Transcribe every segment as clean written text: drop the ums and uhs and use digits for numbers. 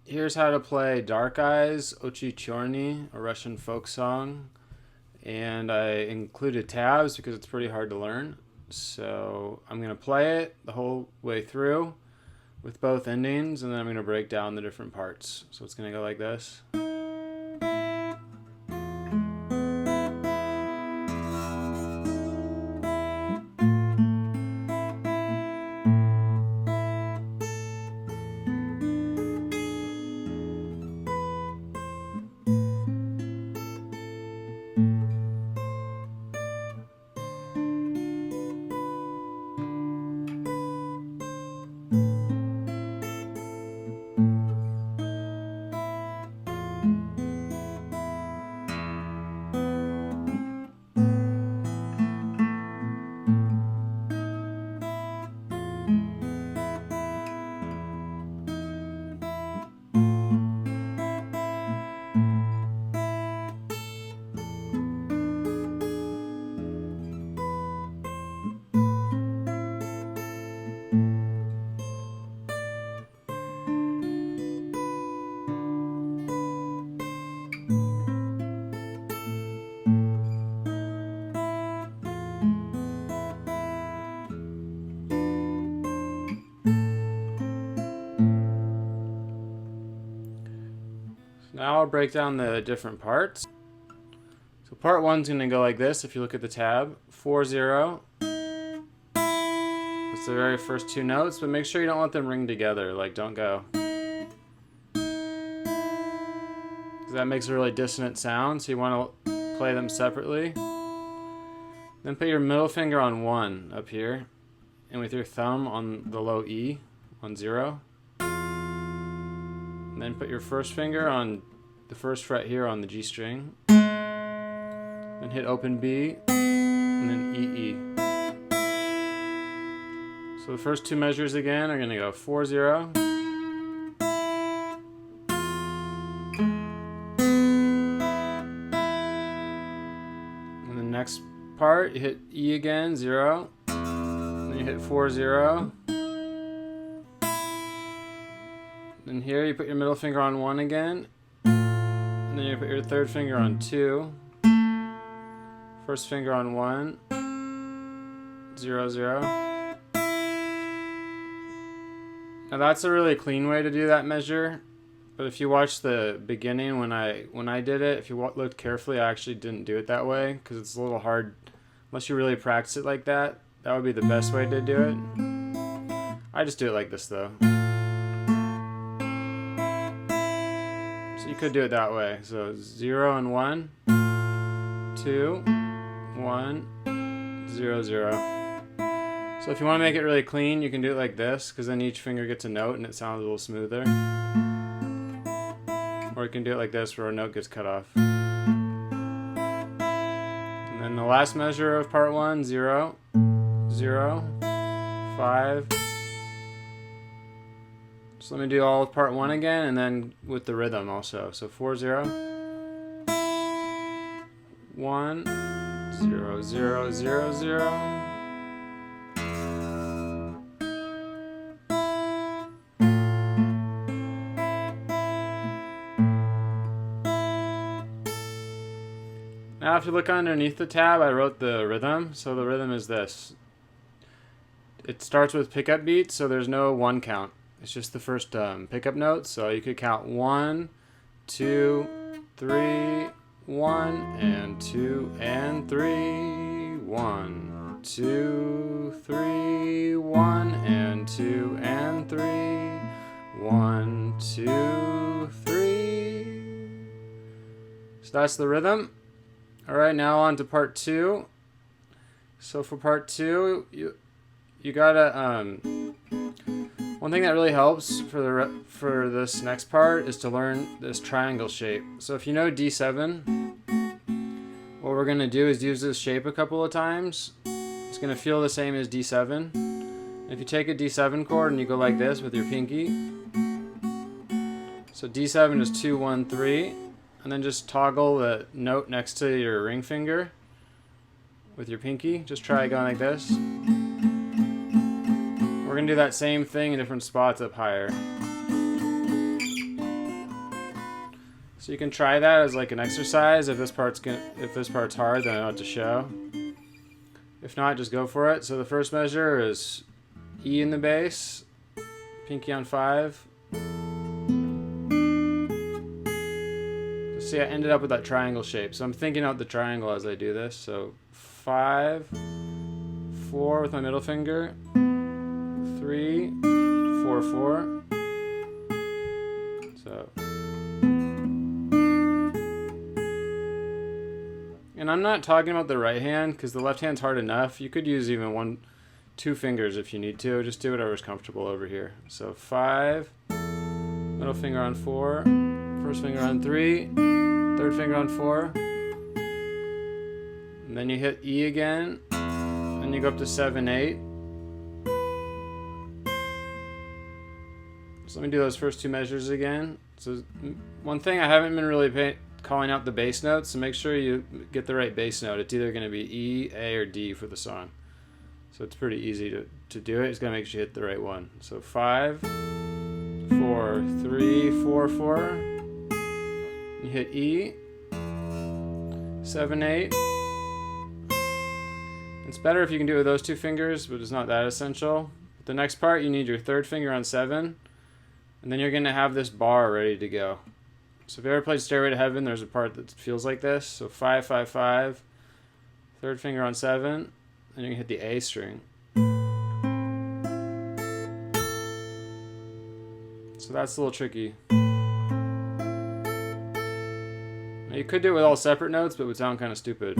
Here's how to play Dark Eyes, Очи Черные, a Russian folk song. And I included tabs because it's pretty hard to learn. So I'm going to play it the whole way through with both endings, and then I'm going to break down the different parts. So it's going to go like this. Now I'll break down the different parts. So part one's going to go like this if you look at the tab. 4-0. That's the very first two notes, but make sure you don't let them ring together. Like, don't go. Because that makes a really dissonant sound, so you want to play them separately. Then put your middle finger on 1 up here, and with your thumb on the low E on 0. And then put your first finger on the first fret here on the G string. Then hit open B, and then E. So the first two measures again are going to go 4-0. And the next part, you hit E again, 0. Then you hit 4-0. Then here you put your middle finger on 1 again. And then you put your third finger on 2. First finger on 1. 0-0. Now that's a really clean way to do that measure. But if you watch the beginning when I did it, if you looked carefully, I actually didn't do it that way because it's a little hard unless you really practice it like that. That would be the best way to do it. I just do it like this though. So you could do it that way. So 0 and 1, 2, 1, 0-0. So if you want to make it really clean, you can do it like this, because then each finger gets a note and it sounds a little smoother. Or you can do it like this, where a note gets cut off. And then the last measure of part 1, 0, 0, 5. So let me do all of part 1 again, and then with the rhythm also. So 4-0, 1, 0-0-0-0. Now if you look underneath the tab, I wrote the rhythm. So the rhythm is this. It starts with pickup beats, so there's no 1 count. It's just the first pickup note. So you could count 1, 2, 3, 1, and 2, and 3. 1, 2, 3, 1, and 2, and 3. 1, 2, 3. So that's the rhythm. Alright, now on to part 2. So for part 2, you gotta one thing that really helps for this next part is to learn this triangle shape. So if you know D7, what we're gonna do is use this shape a couple of times. It's gonna feel the same as D7. If you take a D7 chord and you go like this with your pinky, so D7 is 2, 1, 3. And then just toggle the note next to your ring finger with your pinky. Just try going like this. We're going to do that same thing in different spots up higher. So you can try that as like an exercise. If this part's hard, then I know what to show. If not, just go for it. So the first measure is E in the bass, pinky on 5. See, I ended up with that triangle shape. So I'm thinking out the triangle as I do this. So 5, 4 with my middle finger, 3, 4, 4. So, and I'm not talking about the right hand because the left hand's hard enough. You could use even 2 fingers if you need to. Just do whatever's comfortable over here. So 5, middle finger on 4, first finger on 3, third finger on 4. And then you hit E again. Then you go up to 7, 8. So let me do those first 2 measures again. So one thing, I haven't been really calling out the bass notes, so make sure you get the right bass note. It's either going to be E, A, or D for the song. So it's pretty easy to do it. It's going to make sure you hit the right one. So 5, 4, 3, 4, 4. You hit E, 7, 8. It's better if you can do it with those 2 fingers, but it's not that essential. The next part, you need your third finger on 7. And then you're going to have this bar ready to go. So if you ever played Stairway to Heaven, there's a part that feels like this. So 5, 5, 5, third finger on 7, and you can hit the A string. So that's a little tricky. Now you could do it with all separate notes, but it would sound kind of stupid.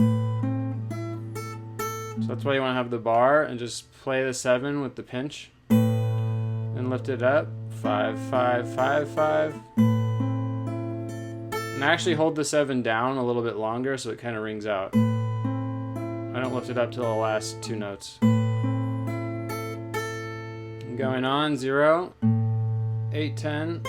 So that's why you want to have the bar and just play the 7 with the pinch. And lift it up. 5, 5, 5, 5. And I actually hold the 7 down a little bit longer so it kind of rings out. I don't lift it up till the last 2 notes. And going on, 0, 8, 10.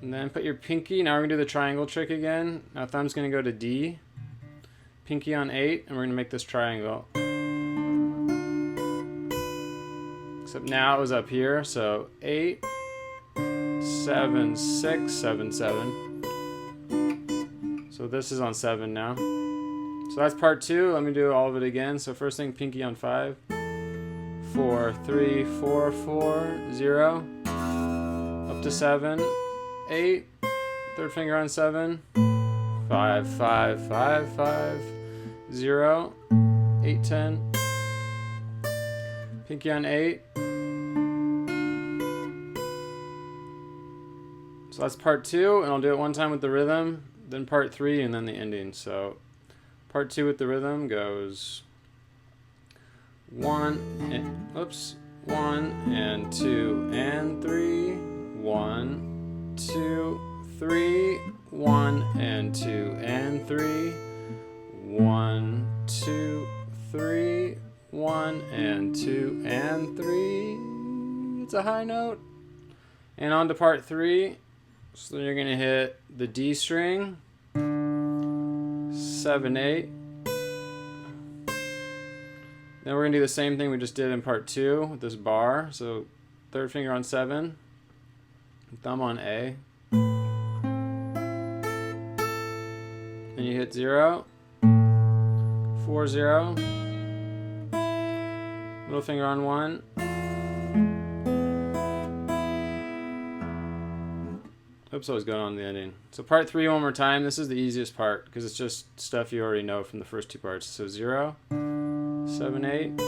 And then put your pinky. Now we're going to do the triangle trick again. Now thumb's going to go to D. Pinky on 8, and we're going to make this triangle. Except now it was up here, so 8, 7, 6, 7, 7. So this is on 7 now. So that's part 2. Let me do all of it again. So first thing, pinky on 5, 4, 3, 4, 4, 0, up to 7, 8, third finger on 7, 5, 5, 5, 5, 0, 8, 10, pinky on 8. So that's part 2, and I'll do it one time with the rhythm, then part 3, and then the ending. So part 2 with the rhythm goes 1 and 2 and 3, 1, 2, 3, 1 and 2 and 3, 1, 2, 3, 1 and 2 and 3. It's a high note. And on to part 3. So then you're going to hit the D string, 7, 8. Then we're going to do the same thing we just did in part 2 with this bar. So third finger on 7, thumb on A. Then you hit 0, 4, 0, middle finger on 1. Oops, I was going on the ending. So part 3 one more time. This is the easiest part because it's just stuff you already know from the first 2 parts. So 0, 7, 8.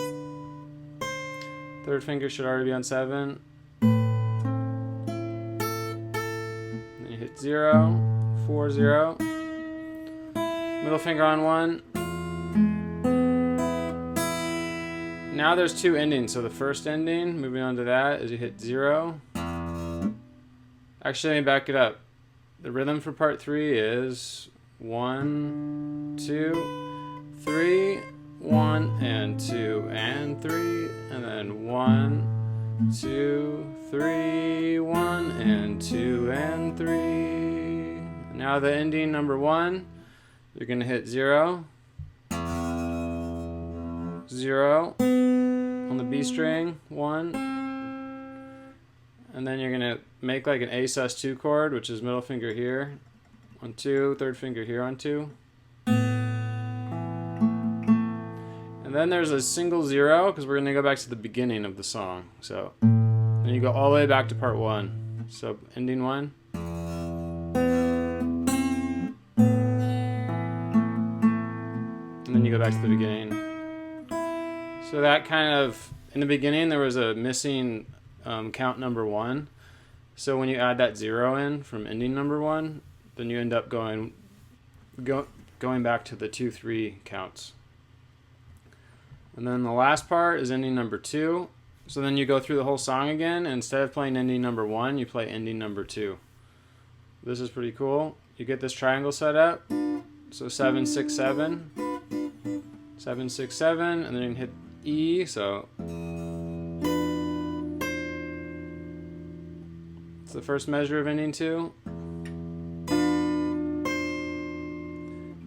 Third finger should already be on 7. Then you hit 0, 4, 0. Middle finger on 1. Now there's 2 endings. So the first ending, moving on to that, is you hit 0. Actually, let me back it up. The rhythm for part 3 is 1, 2, 3, 1 and 2 and 3, and then 1, 2, 3, 1 and 2 and 3. Now the ending number 1, you're going to hit 0, 0 on the B string, 1, and then you're going to make like an A sus2 chord, which is middle finger here on 2, third finger here on 2. And then there's a single 0 because we're going to go back to the beginning of the song. So then you go all the way back to part 1. So ending 1. And then you go back to the beginning. So that kind of, in the beginning there was a missing count number 1. So when you add that 0 in from ending number 1, then you end up going back to the 2, 3 counts. And then the last part is ending number 2. So then you go through the whole song again, and instead of playing ending number 1, you play ending number 2. This is pretty cool. You get this triangle set up. So 7, 6, 7. 7, 6, 7, and then you can hit E, so it's the first measure of ending 2.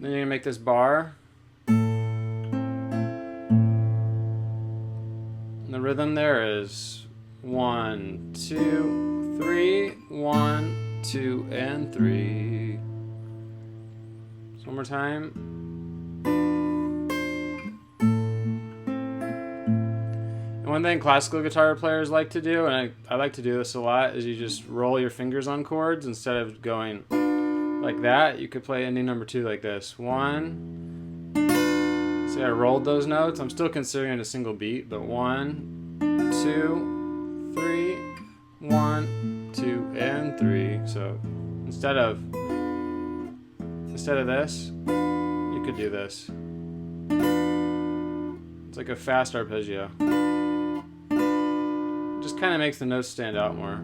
Then you're going to make this bar. And the rhythm there is 1, 2, 3, 1, 2, and 3. So one more time. And one thing classical guitar players like to do, and I like to do this a lot, is you just roll your fingers on chords instead of going like that. You could play ending number 2 like this. 1. See, I rolled those notes. I'm still considering it a single beat, but 1, 2, 3, 1, 2, and 3. So instead of this, you could do this. It's like a fast arpeggio. It just kind of makes the notes stand out more.